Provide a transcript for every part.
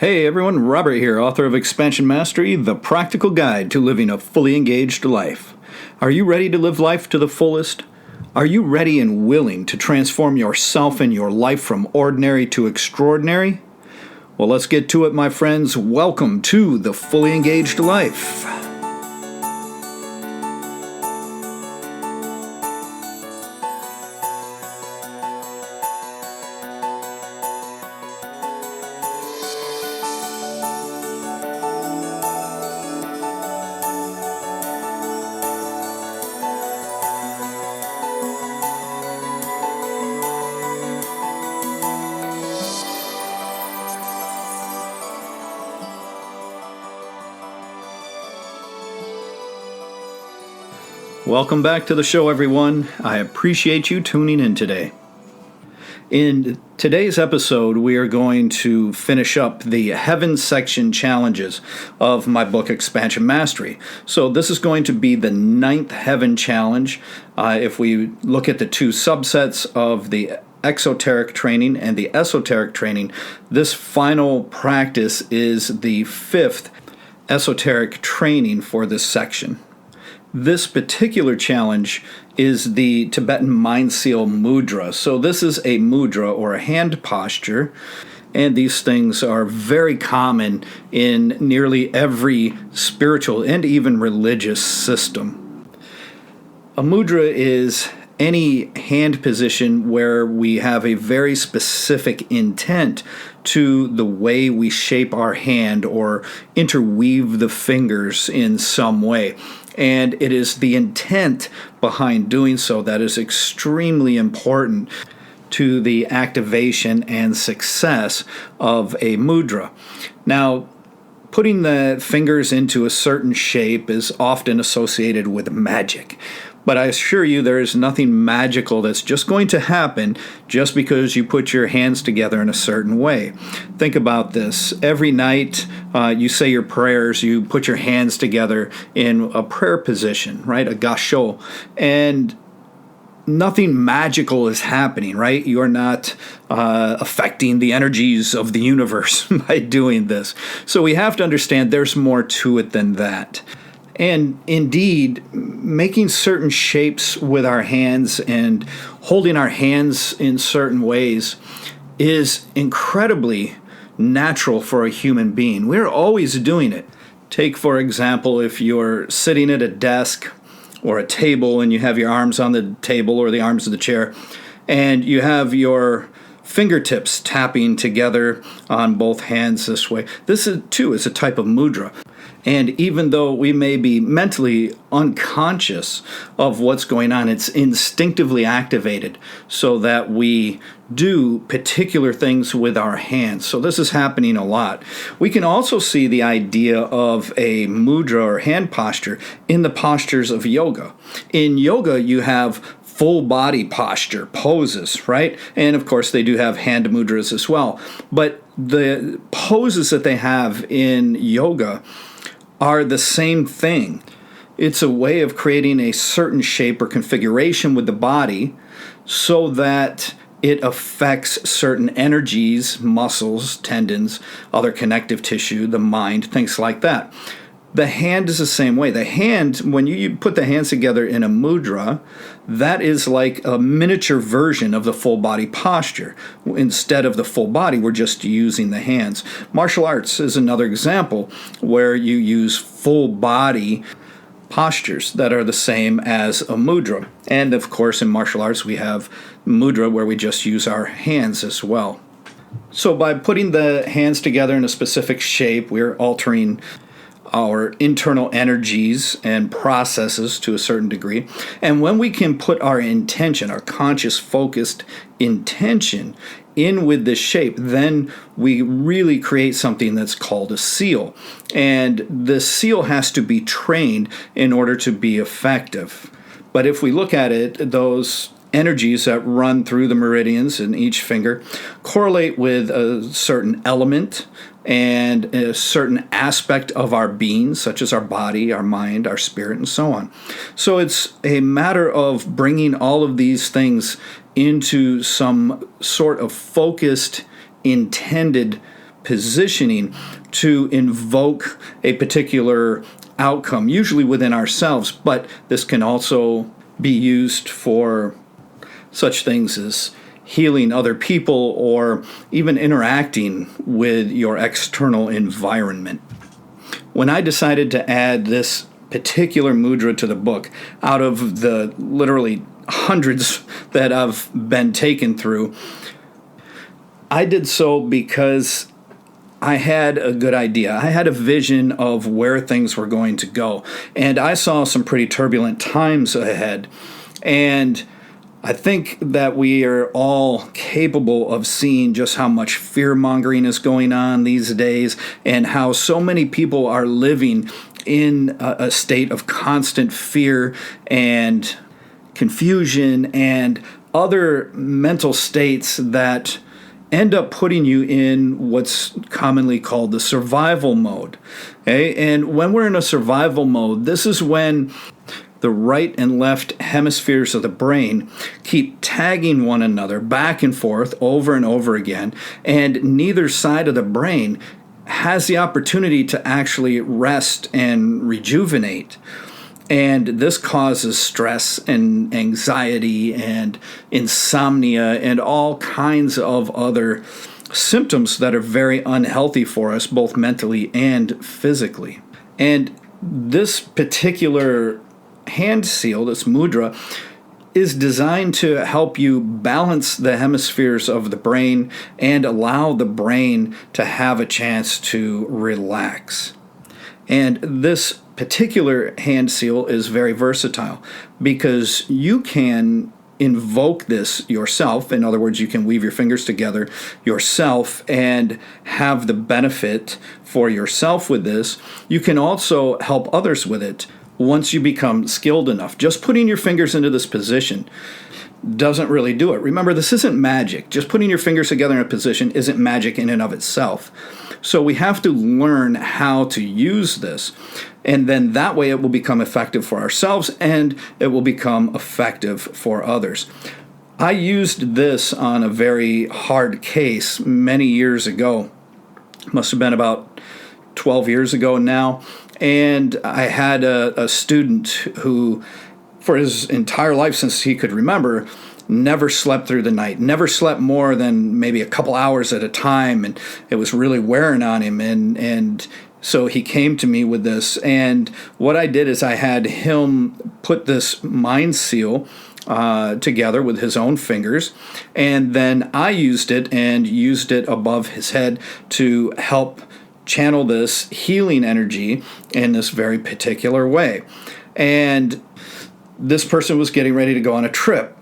Hey everyone, Robert here, author of Expansion Mastery, the practical guide to living a fully engaged life. Are you ready to live life to the fullest? Are you ready and willing to transform yourself and your life from ordinary to extraordinary? Well, let's get to it, my friends. Welcome to the Fully Engaged Life. Welcome back to the show, everyone. I appreciate you tuning in today. In today's episode, we are going to finish up the Heaven section challenges of my book, Expansion Mastery. So this is going to be the 9th Heaven challenge. If we look at the two subsets of the exoteric training and the esoteric training, this final practice is the 5th esoteric training for this section. This particular challenge is the Tibetan Mind Seal Mudra. So this is a mudra or a hand posture, and these things are very common in nearly every spiritual and even religious system. A mudra is any hand position where we have a very specific intent to the way we shape our hand or interweave the fingers in some way. And it is the intent behind doing so that is extremely important to the activation and success of a mudra. Now, putting the fingers into a certain shape is often associated with magic. But I assure you there is nothing magical that's just going to happen just because you put your hands together in a certain way. Think about this. Every night you say your prayers, you put your hands together in a prayer position, right? A gasho. And nothing magical is happening, right? You're not affecting the energies of the universe by doing this. So we have to understand there's more to it than that. And indeed, making certain shapes with our hands and holding our hands in certain ways is incredibly natural for a human being. We're always doing it. Take, for example, if you're sitting at a desk or a table and you have your arms on the table or the arms of the chair, and you have your fingertips tapping together on both hands this way. This too is a type of mudra. And even though we may be mentally unconscious of what's going on, it's instinctively activated so that we do particular things with our hands. So this is happening a lot. We can also see the idea of a mudra or hand posture in the postures of yoga. In yoga, you have full body posture poses, right? And of course, they do have hand mudras as well. But the poses that they have in yoga are the same thing. It's a way of creating a certain shape or configuration with the body so that it affects certain energies, muscles, tendons, other connective tissue, the mind, things like that. The hand is the same way. The hand, when you put the hands together in a mudra, that is like a miniature version of the full body posture. Instead of the full body, we're just using the hands. Martial arts is another example where you use full body postures that are the same as a mudra. And of course, in martial arts, we have mudra where we just use our hands as well. So by putting the hands together in a specific shape, we're altering our internal energies and processes to a certain degree. And when we can put our intention, our conscious focused intention in with this shape, then we really create something that's called a seal. And the seal has to be trained in order to be effective. But if we look at it, those energies that run through the meridians in each finger correlate with a certain element and a certain aspect of our being, such as our body, our mind, our spirit, and so on. So it's a matter of bringing all of these things into some sort of focused, intended positioning to invoke a particular outcome, usually within ourselves, but this can also be used for such things as healing other people or even interacting with your external environment. When I decided to add this particular mudra to the book, out of the literally hundreds that I've been taken through, I did so because I had a good idea. I had a vision of where things were going to go, and I saw some pretty turbulent times ahead. And I think that we are all capable of seeing just how much fear-mongering is going on these days and how so many people are living in a state of constant fear and confusion and other mental states that end up putting you in what's commonly called the survival mode. Okay? And when we're in a survival mode, this is when the right and left hemispheres of the brain keep tagging one another back and forth over and over again, and neither side of the brain has the opportunity to actually rest and rejuvenate. And this causes stress and anxiety and insomnia and all kinds of other symptoms that are very unhealthy for us, both mentally and physically. And this particular hand seal, this mudra, is designed to help you balance the hemispheres of the brain and allow the brain to have a chance to relax. And this particular hand seal is very versatile because you can invoke this yourself. In other words, you can weave your fingers together yourself and have the benefit for yourself with this. You can also help others with it once you become skilled enough. Just putting your fingers into this position doesn't really do it. Remember, this isn't magic. Just putting your fingers together in a position isn't magic in and of itself. So we have to learn how to use this, and then that way it will become effective for ourselves and it will become effective for others. I used this on a very hard case many years ago. Must have been about 12 years ago now. And I had a student who, for his entire life since he could remember, never slept through the night, never slept more than maybe a couple hours at a time, and it was really wearing on him. And so he came to me with this, and what I did is I had him put this mind seal together with his own fingers, and then I used it above his head to help channel this healing energy in this very particular way. And this person was getting ready to go on a trip.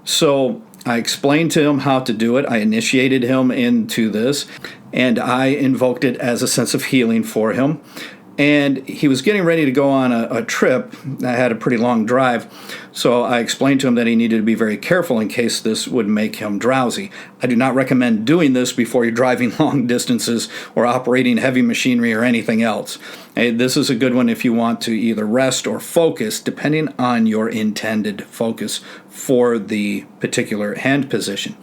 So I explained to him how to do it. I initiated him into this, and I invoked it as a sense of healing for him. And he was getting ready to go on a trip. I had a pretty long drive, so I explained to him that he needed to be very careful in case this would make him drowsy. I do not recommend doing this before you're driving long distances or operating heavy machinery or anything else. This is a good one if you want to either rest or focus, depending on your intended focus for the particular hand position.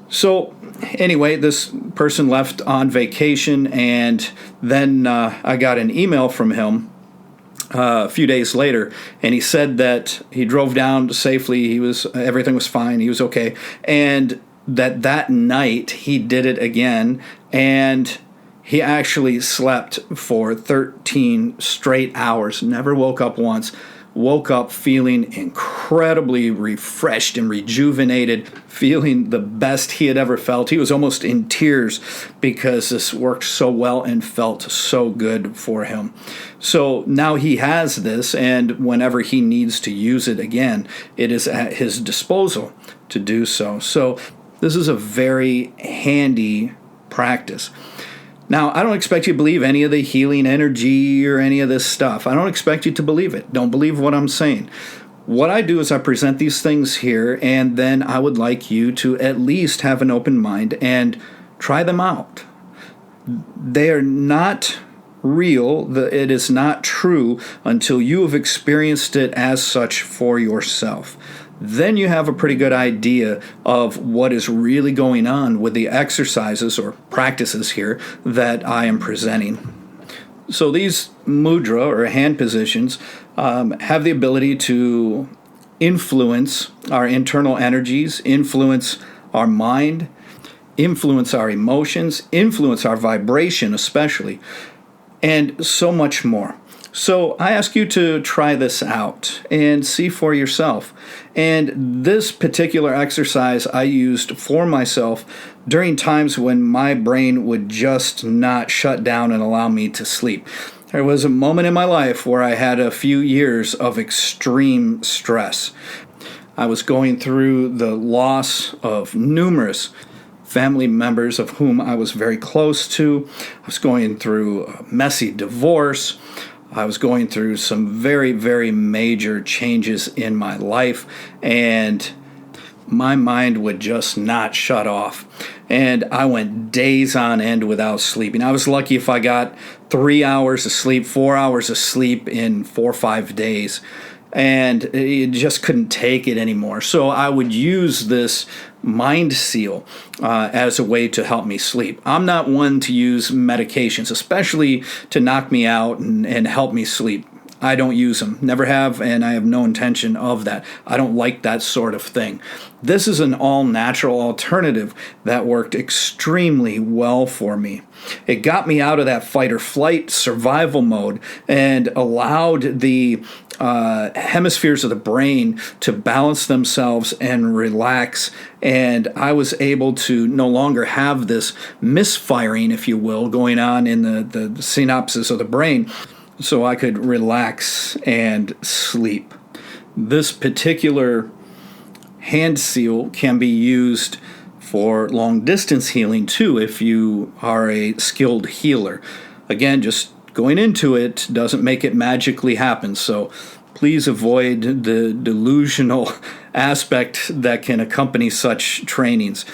So anyway, this person left on vacation, and then I got an email from him a few days later, and he said that he drove down safely. Everything was fine. He was okay, and that night he did it again, and he actually slept for 13 straight hours. Never woke up once. Woke up feeling incredibly refreshed and rejuvenated, feeling the best he had ever felt. He was almost in tears because this worked so well and felt so good for him. So now he has this, and whenever he needs to use it again, it is at his disposal to do so. So this is a very handy practice. Now, I don't expect you to believe any of the healing energy or any of this stuff. I don't expect you to believe it. Don't believe what I'm saying. What I do is I present these things here, and then I would like you to at least have an open mind and try them out. They are not real. It is not true until you have experienced it as such for yourself. then you have a pretty good idea of what is really going on with the exercises or practices here that I am presenting. So these mudra or hand positions have the ability to influence our internal energies, influence our mind, influence our emotions, influence our vibration especially, and so much more. So I ask you to try this out and see for yourself. And this particular exercise I used for myself during times when my brain would just not shut down and allow me to sleep. There was a moment in my life where I had a few years of extreme stress. I was going through the loss of numerous family members of whom I was very close to. I was going through a messy divorce. I was going through some very, very major changes in my life, and my mind would just not shut off. And I went days on end without sleeping. I was lucky if I got 3 hours of sleep, 4 hours of sleep in 4 or 5 days. And it just couldn't take it anymore. So I would use this mind seal as a way to help me sleep. I'm not one to use medications, especially to knock me out and help me sleep. I don't use them, never have, and I have no intention of that. I don't like that sort of thing. This is an all-natural alternative that worked extremely well for me. It got me out of that fight-or-flight survival mode and allowed the hemispheres of the brain to balance themselves and relax, and I was able to no longer have this misfiring, if you will, going on in the synapses of the brain, so I could relax and sleep. This particular hand seal can be used for long distance healing too if you are a skilled healer. Again, just going into it doesn't make it magically happen, so please avoid the delusional aspect that can accompany such trainings.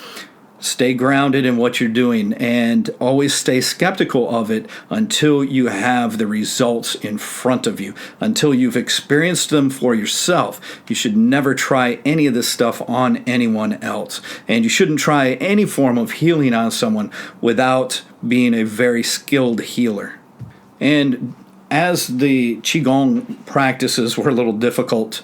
Stay grounded in what you're doing and always stay skeptical of it until you have the results in front of you, until you've experienced them for yourself. You should never try any of this stuff on anyone else. And you shouldn't try any form of healing on someone without being a very skilled healer. And as the Qigong practices were a little difficult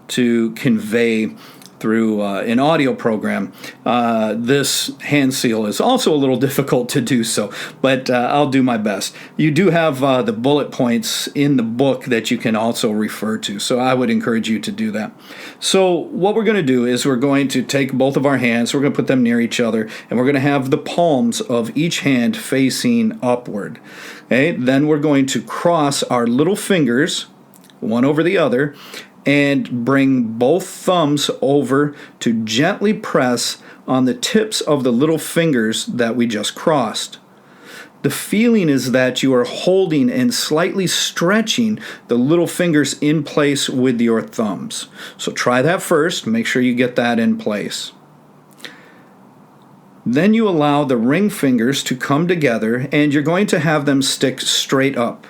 to convey through an audio program, this hand seal is also a little difficult to do so, but I'll do my best. You do have the bullet points in the book that you can also refer to, so I would encourage you to do that. So what we're going to do is we're going to take both of our hands, we're going to put them near each other, and we're going to have the palms of each hand facing upward. Okay? Then we're going to cross our little fingers, one over the other, and bring both thumbs over to gently press on the tips of the little fingers that we just crossed. The feeling is that you are holding and slightly stretching the little fingers in place with your thumbs. So try that first, make sure you get that in place. Then you allow the ring fingers to come together and you're going to have them stick straight up.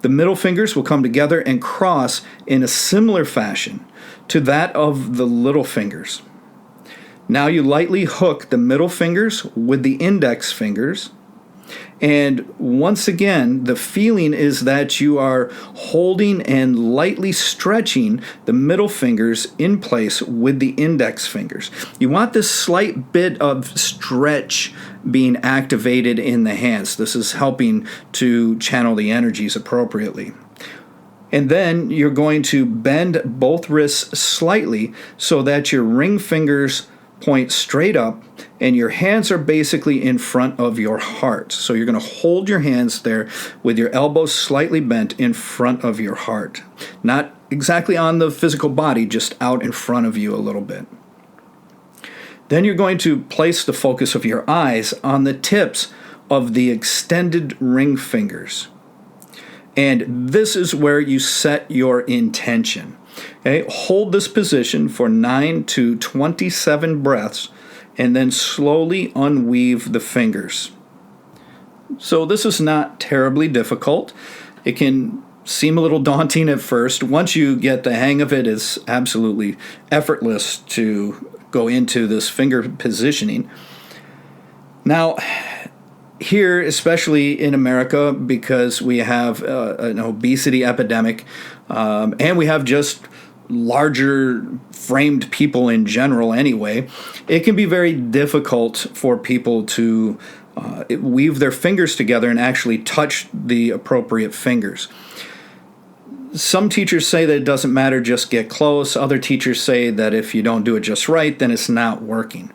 The middle fingers will come together and cross in a similar fashion to that of the little fingers. Now you lightly hook the middle fingers with the index fingers. And once again, the feeling is that you are holding and lightly stretching the middle fingers in place with the index fingers. You want this slight bit of stretch being activated in the hands. This is helping to channel the energies appropriately. And then you're going to bend both wrists slightly so that your ring fingers point straight up and your hands are basically in front of your heart. So you're going to hold your hands there with your elbows slightly bent in front of your heart. Not exactly on the physical body, just out in front of you a little bit. Then you're going to place the focus of your eyes on the tips of the extended ring fingers. And this is where you set your intention. Okay, hold this position for 9 to 27 breaths and then slowly unweave the fingers. So this is not terribly difficult. It can seem a little daunting at first. Once you get the hang of it, it's absolutely effortless to go into this finger positioning. Now, here, especially in America, because we have an obesity epidemic, and we have just larger framed people in general anyway, it can be very difficult for people to weave their fingers together and actually touch the appropriate fingers. Some teachers say that it doesn't matter, just get close. Other teachers say that if you don't do it just right, then it's not working.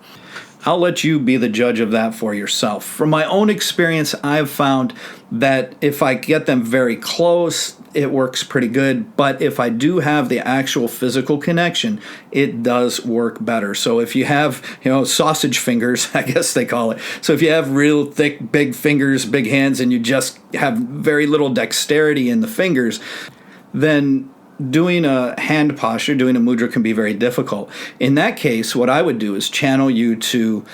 I'll let you be the judge of that for yourself. From my own experience, I've found that if I get them very close, it works pretty good. But if I do have the actual physical connection, it does work better. So if you have, sausage fingers, I guess they call it. So if you have real thick, big fingers, big hands, and you just have very little dexterity in the fingers, then doing a hand posture, doing a mudra can be very difficult. In that case, what I would do is channel you to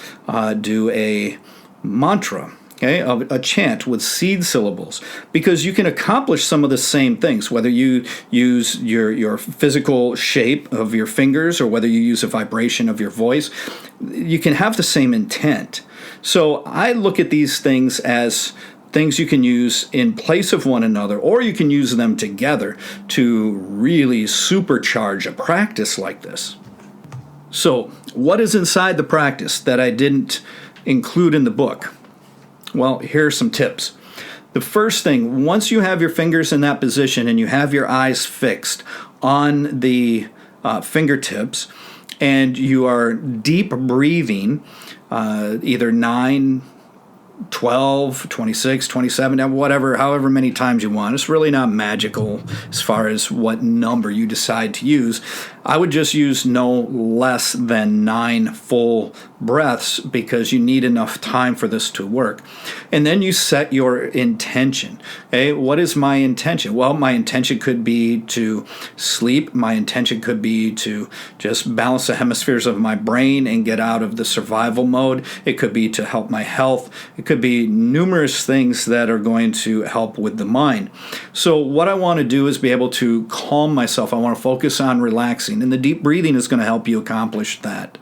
do a mantra, a chant with seed syllables, because you can accomplish some of the same things, whether you use your physical shape of your fingers or whether you use a vibration of your voice. You can have the same intent. So I look at these things as things you can use in place of one another, or you can use them together to really supercharge a practice like this. So, what is inside the practice that I didn't include in the book? Well, here are some tips. The first thing, once you have your fingers in that position and you have your eyes fixed on the fingertips, and you are deep breathing, either 9, 12, 26, 27, whatever, however many times you want. It's really not magical as far as what number you decide to use. I would just use no less than 9 full breaths because you need enough time for this to work. And then you set your intention. Okay, what is my intention? Well, my intention could be to sleep. My intention could be to just balance the hemispheres of my brain and get out of the survival mode. It could be to help my health. It could be numerous things that are going to help with the mind. So what I want to do is be able to calm myself. I want to focus on relaxing. And the deep breathing is going to help you accomplish that.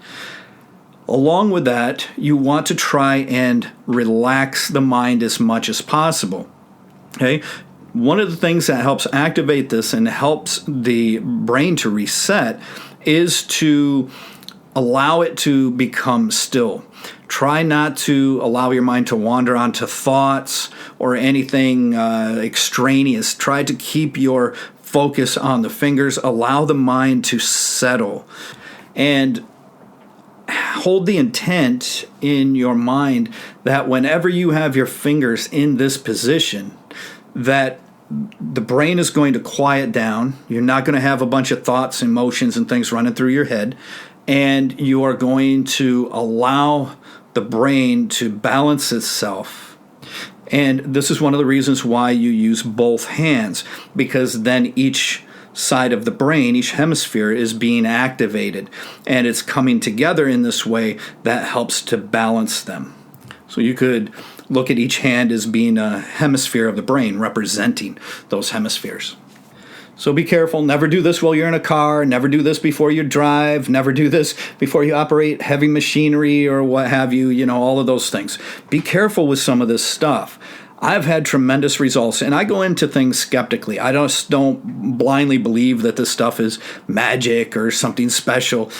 Along with that, you want to try and relax the mind as much as possible. Okay? One of the things that helps activate this and helps the brain to reset is to allow it to become still. Try not to allow your mind to wander onto thoughts or anything extraneous. Try to keep your focus on the fingers. Allow the mind to settle. And hold the intent in your mind that whenever you have your fingers in this position, that the brain is going to quiet down. You're not going to have a bunch of thoughts, emotions, and things running through your head. And you are going to allow the brain to balance itself. And this is one of the reasons why you use both hands, because then each side of the brain, each hemisphere is being activated, and it's coming together in this way that helps to balance them. So you could look at each hand as being a hemisphere of the brain representing those hemispheres. So be careful. Never do this while you're in a car. Never do this before you drive. Never do this before you operate heavy machinery or what have you, all of those things. Be careful with some of this stuff. I've had tremendous results, and I go into things skeptically. I just don't blindly believe that this stuff is magic or something special.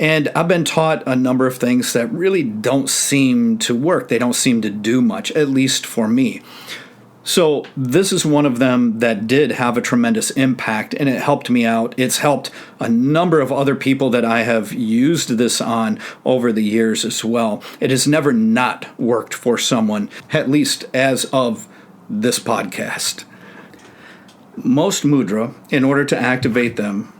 And I've been taught a number of things that really don't seem to work. They don't seem to do much, at least for me. So this is one of them that did have a tremendous impact, and it helped me out. It's helped a number of other people that I have used this on over the years as well. It has never not worked for someone, at least as of this podcast. Most mudra, in order to activate them,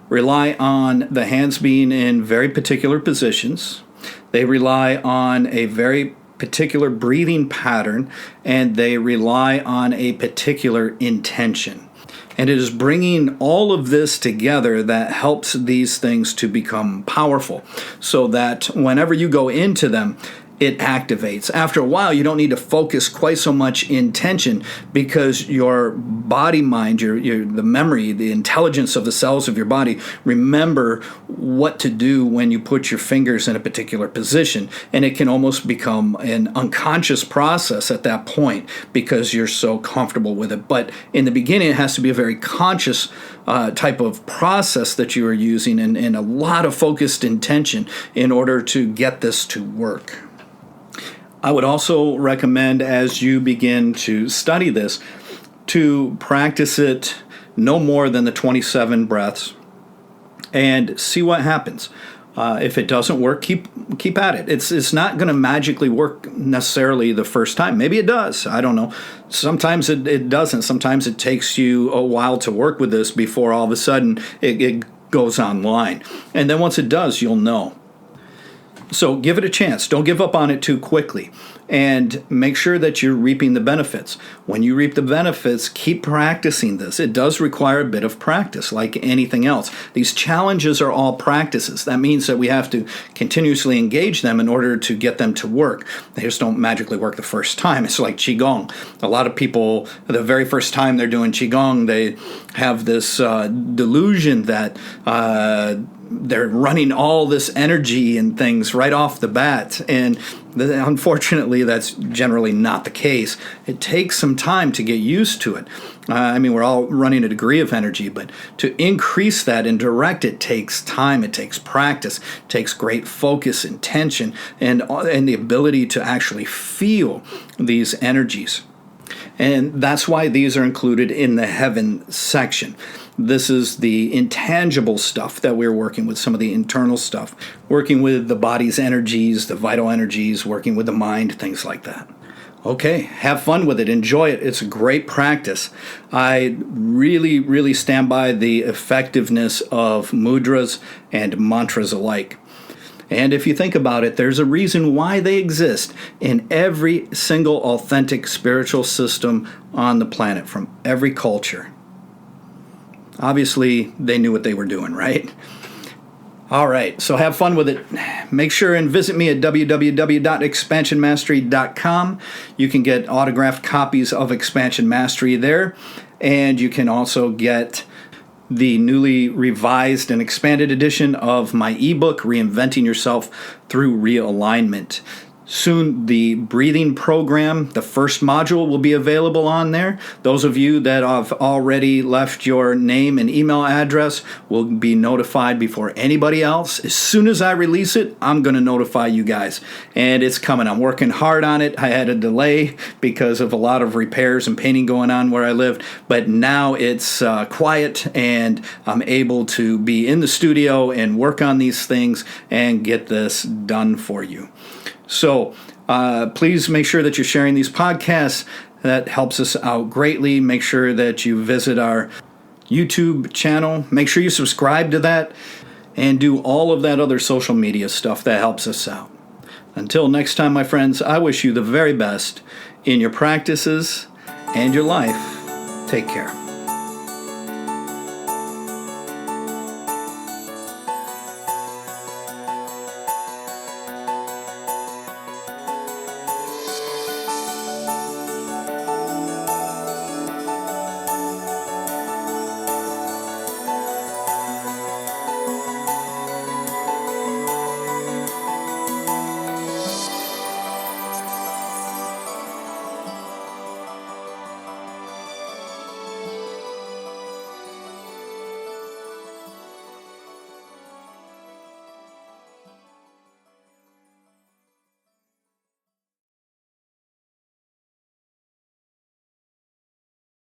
rely on the hands being in very particular positions. They rely on a very particular breathing pattern, and they rely on a particular intention. And it is bringing all of this together that helps these things to become powerful, so that whenever you go into them, it activates. After a while, you don't need to focus quite so much in tension because your body mind, the memory, the intelligence of the cells of your body remember what to do when you put your fingers in a particular position. And it can almost become an unconscious process at that point because you're so comfortable with it. But in the beginning, it has to be a very conscious type of process that you are using and a lot of focused intention in order to get this to work. I would also recommend, as you begin to study this, to practice it no more than the 27 breaths and see what happens. If it doesn't work, keep at it. It's not going to magically work necessarily the first time. Maybe it does. I don't know. Sometimes it doesn't. Sometimes it takes you a while to work with this before all of a sudden it goes online. And then once it does, you'll know. So give it a chance. Don't give up on it too quickly. And make sure that you're reaping the benefits. When you reap the benefits, keep practicing this. It does require a bit of practice, like anything else. These challenges are all practices. That means that we have to continuously engage them in order to get them to work. They just don't magically work the first time. It's like Qigong. A lot of people, the very first time they're doing Qigong, they have this delusion that they're running all this energy and things right off the bat. And unfortunately, that's generally not the case. It takes some time to get used to it. We're all running a degree of energy, but to increase that and direct it takes time. It takes practice. It takes great focus, intention, and the ability to actually feel these energies. And that's why these are included in the Heaven section. This is the intangible stuff that we're working with, some of the internal stuff, working with the body's energies, the vital energies, working with the mind, things like that. Okay, have fun with it. Enjoy it. It's a great practice. I really, really stand by the effectiveness of mudras and mantras alike. And if you think about it, there's a reason why they exist in every single authentic spiritual system on the planet from every culture. Obviously, they knew what they were doing, right? All right, so have fun with it. Make sure and visit me at www.expansionmastery.com. You can get autographed copies of Expansion Mastery there, and you can also get the newly revised and expanded edition of my ebook, Reinventing Yourself Through Realignment. Soon, the breathing program, the first module, will be available on there. Those of you that have already left your name and email address will be notified before anybody else. As soon as I release it, I'm going to notify you guys. And it's coming. I'm working hard on it. I had a delay because of a lot of repairs and painting going on where I lived. But now it's quiet, and I'm able to be in the studio and work on these things and get this done for you. So please make sure that you're sharing these podcasts. That helps us out greatly. Make sure that you visit our YouTube channel. Make sure you subscribe to that and do all of that other social media stuff that helps us out. Until next time, my friends, I wish you the very best in your practices and your life. Take care.